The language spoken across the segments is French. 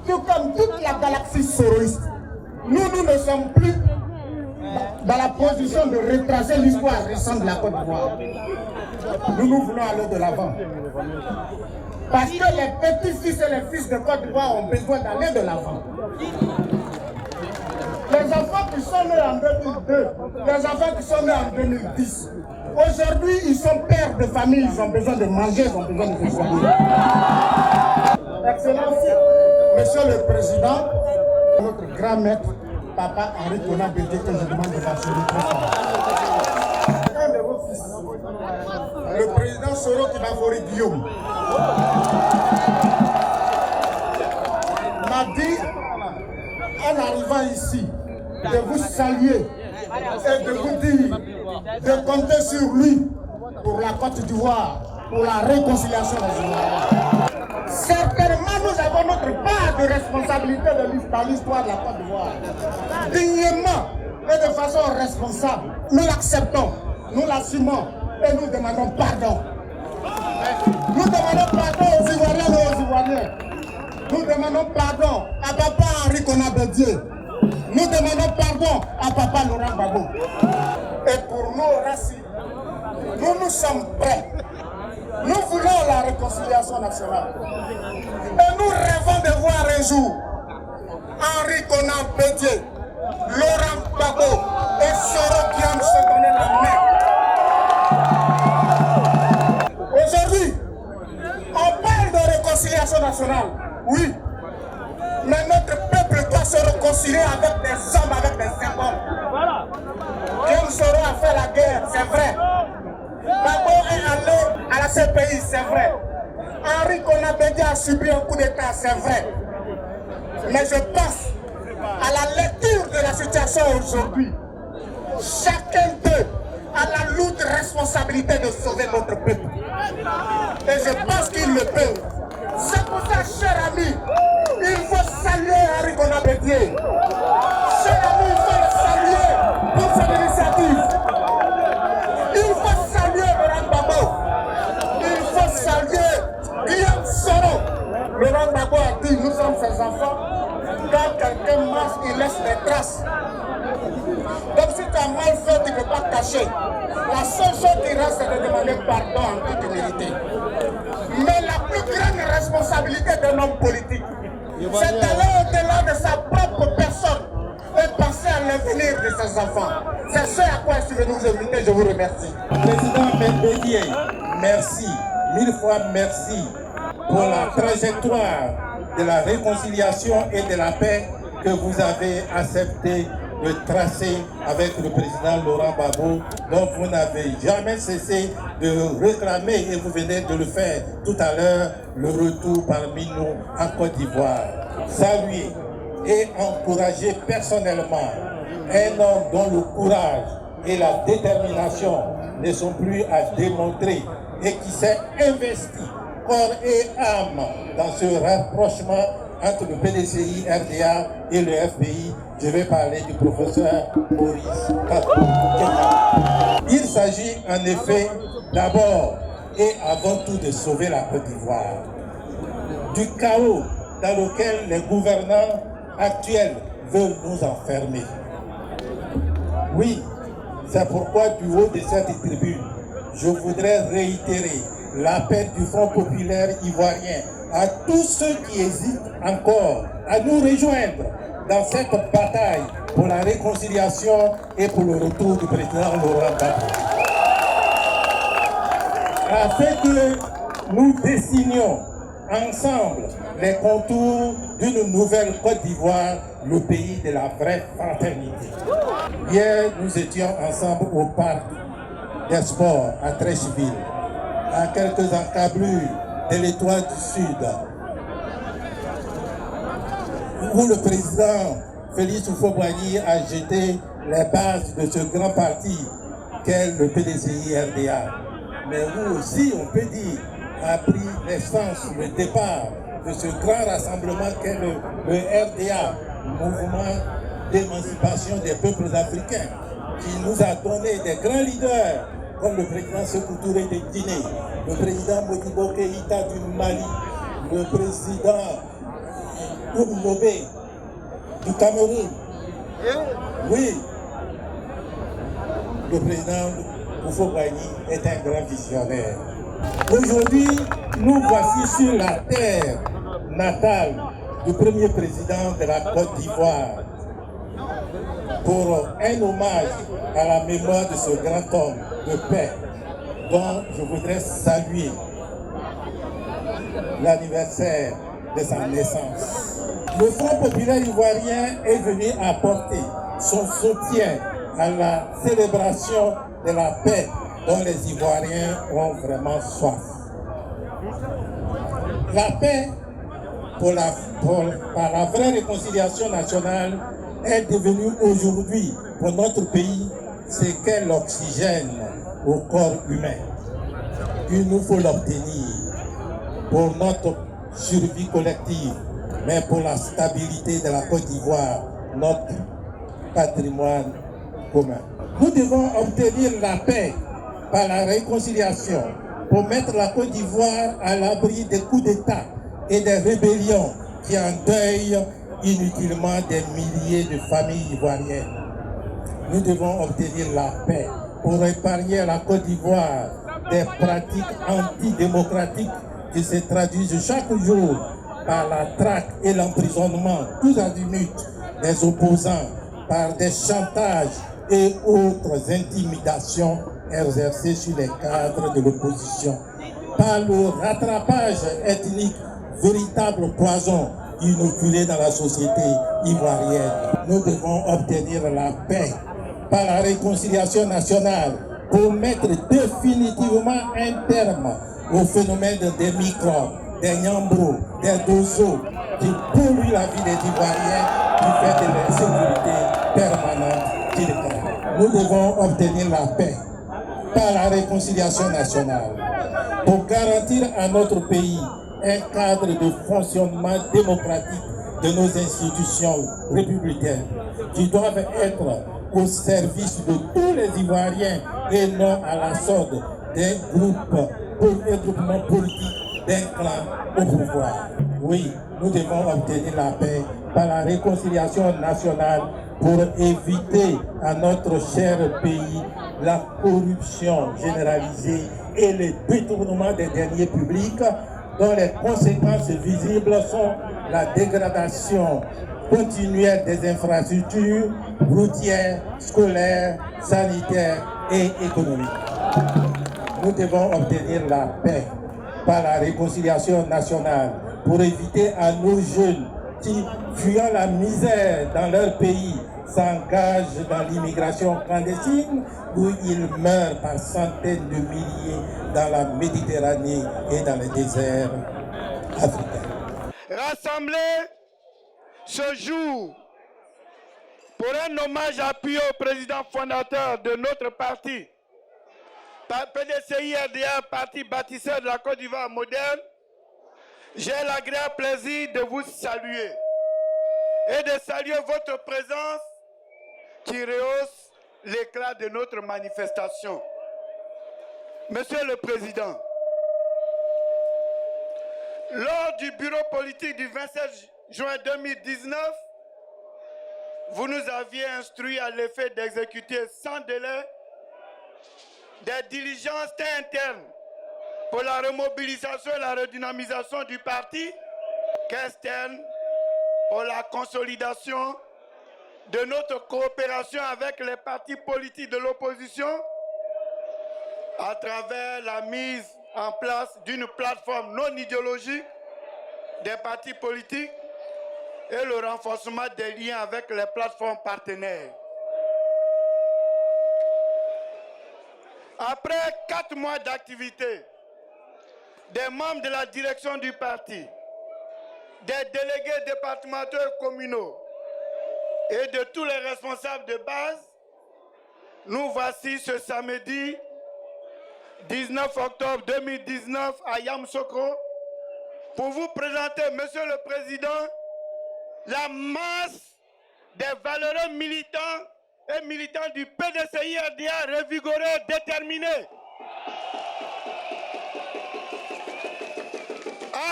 tout comme toute la galaxie soroïste, nous ne sommes plus dans la position de retracer l'histoire récente de la Côte d'Ivoire. Nous voulons aller de l'avant. Parce que les petits-fils et les fils de Côte d'Ivoire ont besoin d'aller de l'avant. Les enfants qui sont nés en 2002, les enfants qui sont nés en 2010, aujourd'hui ils sont pères de famille, ils ont besoin de manger, ils ont besoin de se soigner. Excellence, Monsieur le Président, notre grand maître, Papa Henri Konan Bédié, que je demande de m'assurer très fort. Un de vos fils, le président Soro Kibafori Guillaume, m'a dit, en arrivant ici, de vous saluer et de vous dire de compter sur lui pour la Côte d'Ivoire, pour la réconciliation nationale. Certainement, nous avons notre part de responsabilité dans l'histoire de la Côte d'Ivoire. Dignement et de façon responsable, nous l'acceptons, nous l'assumons et nous demandons pardon. Nous demandons pardon aux Ivoiriens et aux Ivoiriens. Nous demandons pardon à Papa Henri Konan Bédié. Nous demandons pardon à Papa Laurent Gbagbo. Et pour nous, Rassi, nous sommes prêts. Nous voulons la réconciliation nationale. Et nous rêvons de voir un jour Henri Konan Bédié, Laurent Gbagbo et Soro Guillaume se donner la main. Aujourd'hui, on parle de réconciliation nationale, oui. Mais notre peuple doit se réconcilier avec des hommes, avec des symboles. Guillaume Soro a fait la guerre, c'est vrai. Gbagbo est allé à la CPI, c'est vrai. Henri Konan Bédié a subi un coup d'État, c'est vrai. Mais je pense à la lecture de la situation aujourd'hui. Chacun d'eux a la lourde responsabilité de sauver notre peuple. Et je pense qu'ils le peuvent. C'est pour ça, cher ami, il faut saluer Henri Konan Bédié. Cher ami, il faut le saluer pour cette initiative. Il faut saluer Laurent Gbagbo. Il faut saluer Guillaume Soro. Laurent Gbagbo a dit, nous sommes ses enfants. Quand quelqu'un marche, il laisse des traces. Donc si tu as mal fait, tu ne peux pas cacher. La seule chose qui reste, c'est de demander pardon en toute humilité. Mais la plus grande responsabilité d'un homme politique, c'est d'aller au-delà de sa propre personne et penser à l'avenir de ses enfants. C'est ce à quoi je suis venu vous inviter. Je vous remercie. Président Bédié, merci, mille fois merci pour la trajectoire de la réconciliation et de la paix que vous avez accepté de tracer avec le président Laurent Gbagbo, dont vous n'avez jamais cessé de réclamer, et vous venez de le faire tout à l'heure, le retour parmi nous en Côte d'Ivoire. Saluer et encourager personnellement un homme dont le courage et la détermination ne sont plus à démontrer et qui s'est investi corps et âme dans ce rapprochement entre le PDCI, RDA et le FPI. Je vais parler du professeur Maurice Kamto. Il s'agit en effet d'abord et avant tout de sauver la Côte d'Ivoire du chaos dans lequel les gouvernants actuels veulent nous enfermer. Oui, c'est pourquoi du haut de cette tribune, je voudrais réitérer l'appel du Front populaire ivoirien à tous ceux qui hésitent encore à nous rejoindre dans cette bataille pour la réconciliation et pour le retour du président Laurent Gbagbo. Afin que nous dessinions ensemble les contours d'une nouvelle Côte d'Ivoire, le pays de la vraie fraternité. Hier, nous étions ensemble au parc des sports à Treichville, à quelques encablures de l'Étoile du Sud, où le président Félix Houphouët-Boigny a jeté les bases de ce grand parti qu'est le PDCI-RDA. Mais où aussi, on peut dire, a pris naissance, le départ de ce grand rassemblement qu'est le RDA, Mouvement d'émancipation des peuples africains, qui nous a donné des grands leaders comme le président Sékou Touré de Guinée, le président Modibo Keïta du Mali, le président Oumobé du Cameroun. Oui, le président Houphouët-Boigny est un grand visionnaire. Aujourd'hui, nous voici sur la terre natale du premier président de la Côte d'Ivoire pour un hommage à la mémoire de ce grand homme de paix dont je voudrais saluer l'anniversaire de sa naissance. Le Front populaire ivoirien est venu apporter son soutien à la célébration de la paix dont les Ivoiriens ont vraiment soif. La paix, par la vraie réconciliation nationale, est devenue aujourd'hui pour notre pays ce qu'est l'oxygène au corps humain. Il nous faut l'obtenir pour notre survie collective, mais pour la stabilité de la Côte d'Ivoire, notre patrimoine commun. Nous devons obtenir la paix par la réconciliation pour mettre la Côte d'Ivoire à l'abri des coups d'État et des rébellions qui endeuillent inutilement des milliers de familles ivoiriennes. Nous devons obtenir la paix pour épargner à la Côte d'Ivoire des pratiques antidémocratiques qui se traduisent chaque jour par la traque et l'emprisonnement tous azimuts des opposants, par des chantages et autres intimidations exercées sur les cadres de l'opposition, par le rattrapage ethnique, véritable poison inoculé dans la société ivoirienne. Nous devons obtenir la paix par la réconciliation nationale pour mettre définitivement un terme au phénomène des microbes, des nyambros, des dozos qui polluent la vie des Ivoiriens du fait de l'insécurité permanente qu'ils créent. Nous devons obtenir la paix par la réconciliation nationale pour garantir à notre pays un cadre de fonctionnement démocratique de nos institutions républicaines qui doivent être au service de tous les Ivoiriens et non à la solde des groupements politiques d'un clan au pouvoir. Oui, nous devons obtenir la paix par la réconciliation nationale pour éviter à notre cher pays la corruption généralisée et le détournement des deniers publics dont les conséquences visibles sont la dégradation continuelle des infrastructures routières, scolaires, sanitaires et économiques. Nous devons obtenir la paix par la réconciliation nationale pour éviter à nos jeunes qui, fuyant la misère dans leur pays, s'engagent dans l'immigration clandestine où ils meurent par centaines de milliers dans la Méditerranée et dans les déserts africains. Rassemblés ce jour pour un hommage appuyé au président fondateur de notre parti, PDCI-RDA, parti bâtisseur de la Côte d'Ivoire moderne, j'ai l'agréable plaisir de vous saluer et de saluer votre présence qui rehausse l'éclat de notre manifestation. Monsieur le Président, lors du bureau politique du 27 juin 2019, vous nous aviez instruit à l'effet d'exécuter sans délai des diligences internes pour la remobilisation et la redynamisation du parti, qu'externe pour la consolidation de notre coopération avec les partis politiques de l'opposition à travers la mise en place d'une plateforme non idéologique des partis politiques et le renforcement des liens avec les plateformes partenaires. Après 4 mois d'activité, des membres de la direction du parti, des délégués départementaux et communaux et de tous les responsables de base, nous voici ce samedi 19 octobre 2019 à Yamoussoukro pour vous présenter, Monsieur le Président, la masse des valeureux militants et militants du PDCI-RDA revigorés, déterminés,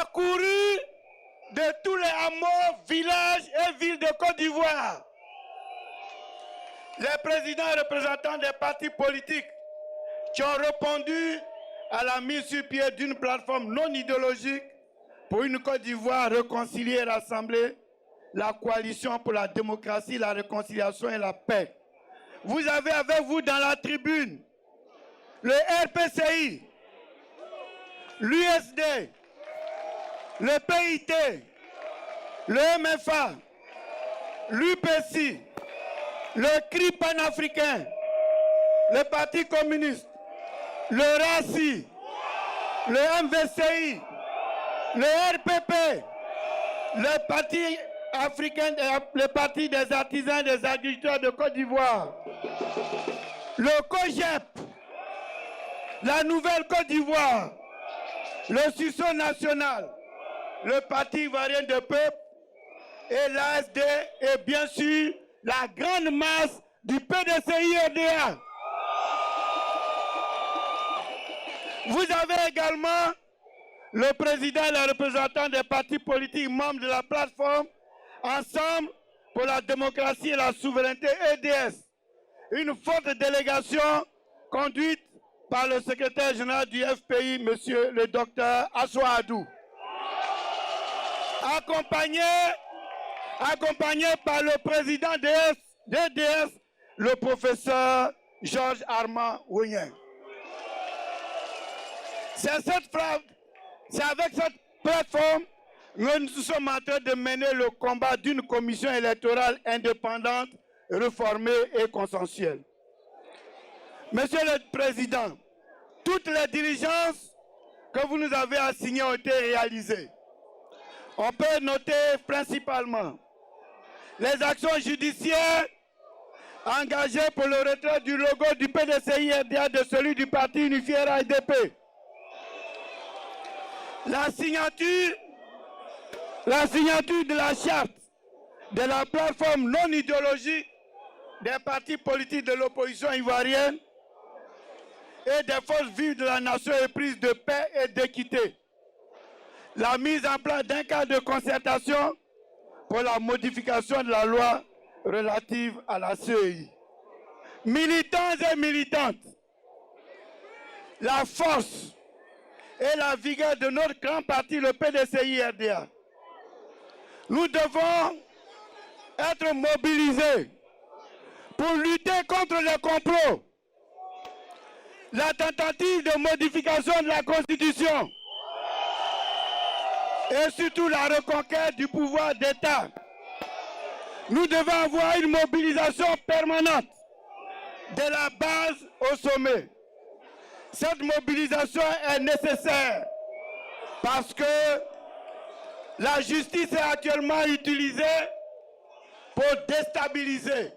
accourus de tous les hameaux, villages et villes de Côte d'Ivoire. Les présidents et représentants des partis politiques qui ont répondu à la mise sur pied d'une plateforme non idéologique pour une Côte d'Ivoire réconciliée et rassemblée, la coalition pour la démocratie, la réconciliation et la paix. Vous avez avec vous dans la tribune le RPCI, l'USD, le PIT, le MFA, l'UPC, le CRI panafricain, le Parti communiste, le RACI, le MVCI, le RPP, le Parti africain, le Parti des artisans et des agriculteurs de Côte d'Ivoire, le COGEP, la Nouvelle Côte d'Ivoire, le sursaut national, le Parti ivoirien de peuple et l'ASD et bien sûr la grande masse du PDCI-RDA. Vous avez également le président et les représentants des partis politiques membres de la plateforme Ensemble pour la démocratie et la souveraineté EDS. Une forte délégation conduite par le secrétaire général du FPI, monsieur le docteur Assoadou. Accompagné par le président d'EDS, le professeur Georges Armand Ouyen. C'est avec cette plateforme que nous sommes en train de mener le combat d'une commission électorale indépendante, réformée et consensuelle. Monsieur le Président, toutes les diligences que vous nous avez assignées ont été réalisées. On peut noter principalement les actions judiciaires engagées pour le retrait du logo du PDCI-RDA de celui du Parti unifié RADP. La signature de la charte de la plateforme non idéologique des partis politiques de l'opposition ivoirienne et des forces vives de la nation éprise de paix et d'équité. La mise en place d'un cadre de concertation pour la modification de la loi relative à la CEI. Militants et militantes, la force et la vigueur de notre grand parti, le PDCI-RDA. Nous devons être mobilisés pour lutter contre les complots, la tentative de modification de la Constitution et surtout la reconquête du pouvoir d'État. Nous devons avoir une mobilisation permanente de la base au sommet. Cette mobilisation est nécessaire parce que la justice est actuellement utilisée pour déstabiliser.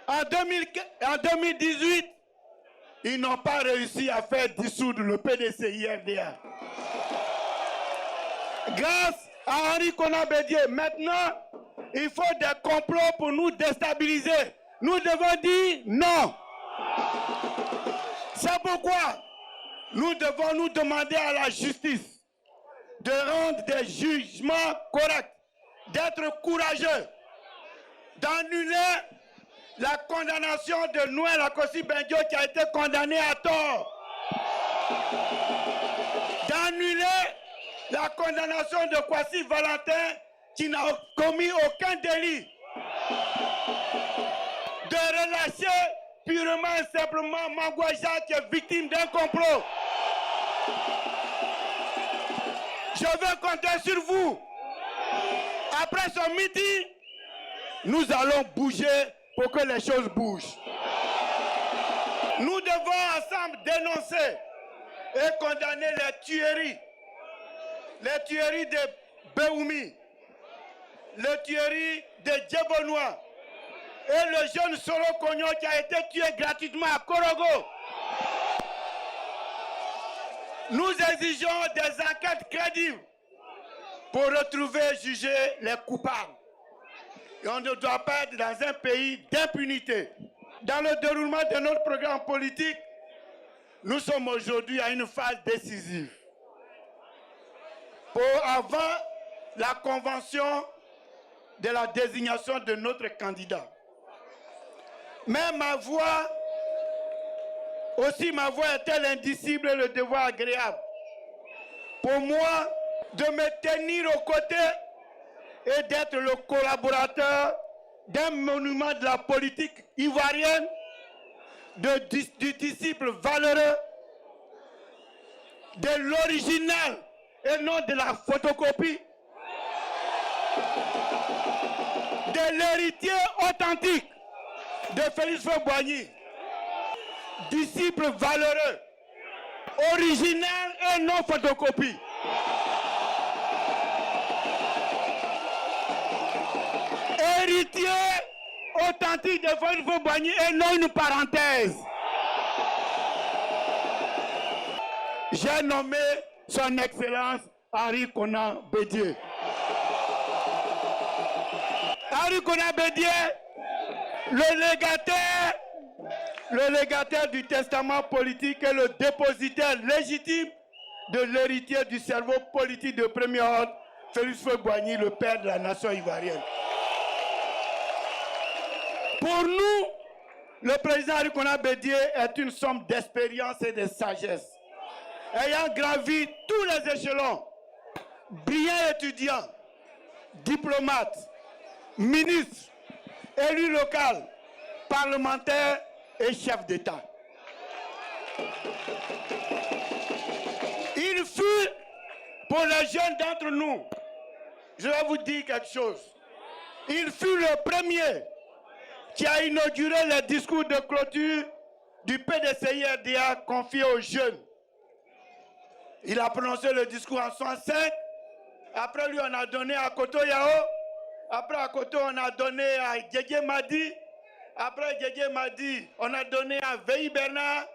En 2018, ils n'ont pas réussi à faire dissoudre le PDCI-RDA. Grâce à Henri Konan Bédié, maintenant, il faut des complots pour nous déstabiliser. Nous devons dire non. C'est pourquoi nous devons nous demander à la justice de rendre des jugements corrects, d'être courageux, d'annuler la condamnation de Noël Akossi Bendio qui a été condamné à tort, d'annuler la condamnation de Kwasi Valentin qui n'a commis aucun délit, de relâcher purement et simplement Mangouaja qui est victime d'un complot. Je veux compter sur vous. Après ce meeting, nous allons bouger pour que les choses bougent. Nous devons ensemble dénoncer et condamner les tueries de Béoumi, les tueries de Djebonois et le jeune Soro Kogno qui a été tué gratuitement à Korogo. Nous exigeons des enquêtes crédibles pour retrouver et juger les coupables. Et on ne doit pas être dans un pays d'impunité. Dans le déroulement de notre programme politique, nous sommes aujourd'hui à une phase décisive. Avant la convention de la désignation de notre candidat. Mais ma voix est-elle indicible et le devoir agréable pour moi de me tenir aux côtés et d'être le collaborateur d'un monument de la politique ivoirienne, du disciple valeureux, de l'original et non de la photocopie, de l'héritier authentique de Félix Houphouët-Boigny, disciple valeureux, original et non photocopie. Héritier authentique de Félix Houphouët-Boigny et non une parenthèse. J'ai nommé son Excellence Henri Konan Bédié. Henri Konan Bédié, le légataire du testament politique et le dépositaire légitime de l'héritier du cerveau politique de premier ordre, Félix Houphouët-Boigny, le père de la nation ivoirienne. Pour nous, le président Henri Konan Bédié est une somme d'expérience et de sagesse. Ayant gravi tous les échelons, brillant étudiant, diplomate, ministre, élu local, parlementaire et chef d'État. Il fut, pour les jeunes d'entre nous, je vais vous dire quelque chose, il fut le premier qui a inauguré le discours de clôture du PDCI-RDA confié aux jeunes. Il a prononcé le discours en 1965. Après lui, on a donné à Koto Yao. Après à Koto, on a donné à Djedje Madi. Après Djedje Madi, on a donné à Veille Bernard.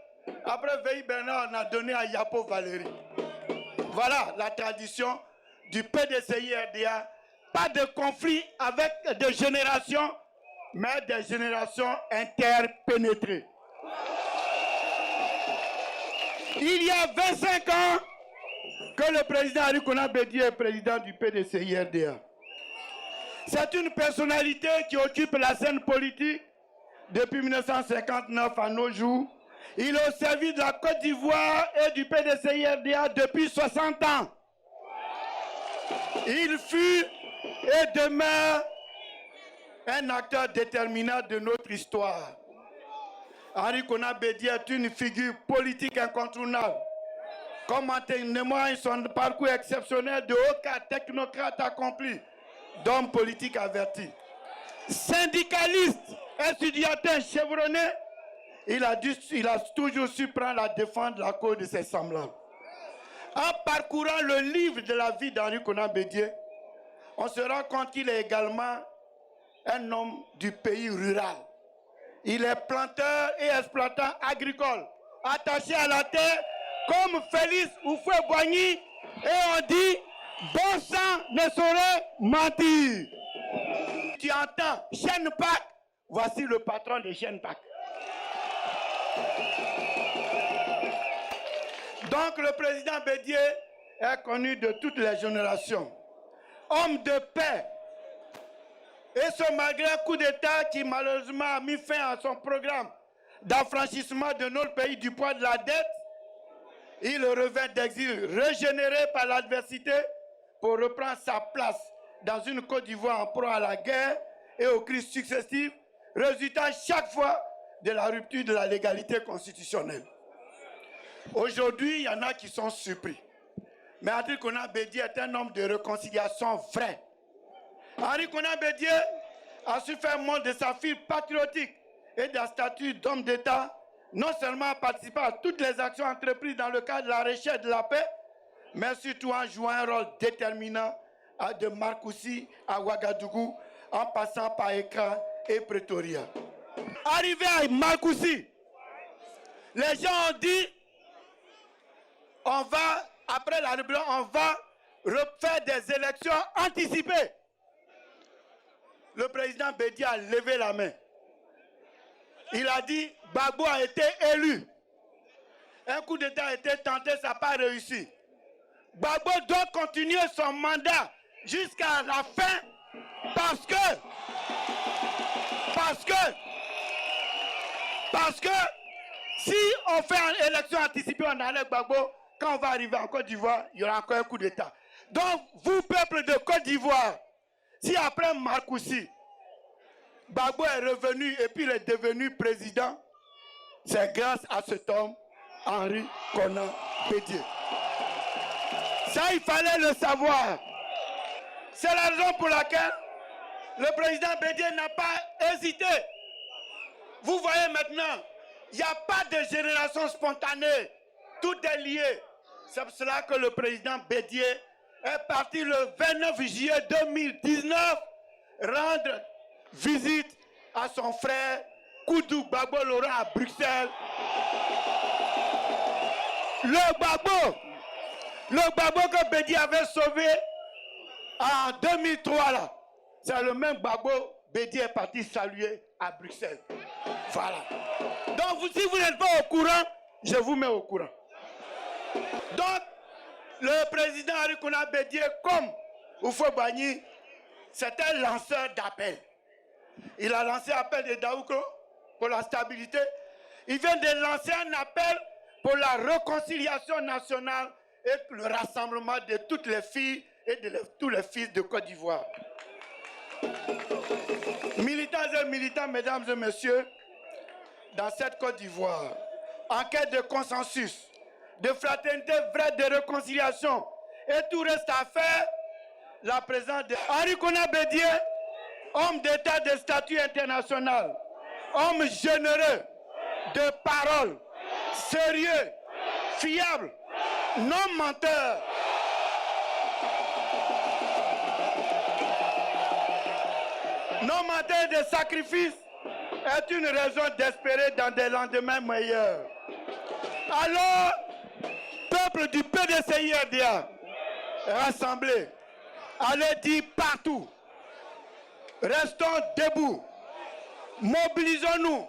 Après Veille Bernard, on a donné à Yapo Valéry. Voilà la tradition du PDCI-RDA. Pas de conflit avec des générations, mais des générations interpénétrées. Il y a 25 ans que le président Henri Konan Bédié est président du PDCI-RDA. C'est une personnalité qui occupe la scène politique depuis 1959 à nos jours. Il est au service de la Côte d'Ivoire et du PDCI-RDA depuis 60 ans. Il fut et demeure un acteur déterminant de notre histoire. Henri Konan Bédié est une figure politique incontournable. Comme en témoigne son parcours exceptionnel de haut cadre technocrate accompli, d'homme politique averti. Syndicaliste, étudiantin chevronné, il a toujours su prendre la défense de la cause de ses semblables. En parcourant le livre de la vie d'Henri Konan Bédié, on se rend compte qu'il est également un homme du pays rural. Il est planteur et exploitant agricole, attaché à la terre comme Félix Houphouët-Boigny, et on dit bon sang ne saurait mentir. Tu entends Chêne Pack, voici le patron de Chêne Pack. Donc le président Bédié est connu de toutes les générations. Homme de paix. Et ce malgré un coup d'État qui malheureusement a mis fin à son programme d'affranchissement de notre pays du poids de la dette, il revint d'exil régénéré par l'adversité pour reprendre sa place dans une Côte d'Ivoire en proie à la guerre et aux crises successives, résultant chaque fois de la rupture de la légalité constitutionnelle. Aujourd'hui, il y en a qui sont surpris. Mais Henri Konan Bédié est un homme de réconciliation vrai. Henri Konan Bédié a su faire montre de sa fibre patriotique et de la statut d'homme d'État, non seulement en participant à toutes les actions entreprises dans le cadre de la recherche de la paix, mais surtout en jouant un rôle déterminant de Marcoussis à Ouagadougou, en passant par Accra et Pretoria. Arrivé à Marcoussis, les gens ont dit, après la rébellion, on va refaire des élections anticipées. Le président Bédié a levé la main. Il a dit, Gbagbo a été élu. Un coup d'État a été tenté, ça n'a pas réussi. Gbagbo doit continuer son mandat jusqu'à la fin parce que si on fait une élection anticipée en Alain Gbagbo, quand on va arriver en Côte d'Ivoire, il y aura encore un coup d'État. Donc, vous, peuple de Côte d'Ivoire, si après Marcoussi, Gbagbo est revenu et puis il est devenu président, c'est grâce à cet homme, Henri Konan Bédié. Ça, il fallait le savoir. C'est la raison pour laquelle le président Bédié n'a pas hésité. Vous voyez maintenant, il n'y a pas de génération spontanée. Tout est lié. C'est pour cela que le président Bédié est parti le 29 juillet 2019 rendre visite à son frère Koudou Gbagbo Laurent à Bruxelles. Le Gbagbo que Bédié avait sauvé en 2003 là, c'est le même Gbagbo Bédié est parti saluer à Bruxelles. Voilà. Donc si vous n'êtes pas au courant, je vous mets au courant. Donc le président Henri Konan Bédié, comme Houphouët-Boigny, c'est un lanceur d'appel. Il a lancé appel de Daoukro pour la stabilité. Il vient de lancer un appel pour la réconciliation nationale et le rassemblement de toutes les filles et de tous les fils de Côte d'Ivoire. Militants et militants, mesdames et messieurs, dans cette Côte d'Ivoire, en quête de consensus, de fraternité vraie, de réconciliation, et tout reste à faire, la présence de Henri Konan Bédié, homme d'État de statut international, homme généreux, de parole, sérieux, fiable, non menteur. Non menteur de sacrifice est une raison d'espérer dans des lendemains meilleurs. Alors, peuple du PDCI-RDA, rassemblés, allez dire partout, restons debout, mobilisons-nous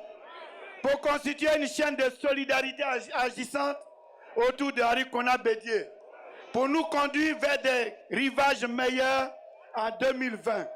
pour constituer une chaîne de solidarité agissante autour de Henri Konan Bédié, pour nous conduire vers des rivages meilleurs en 2020.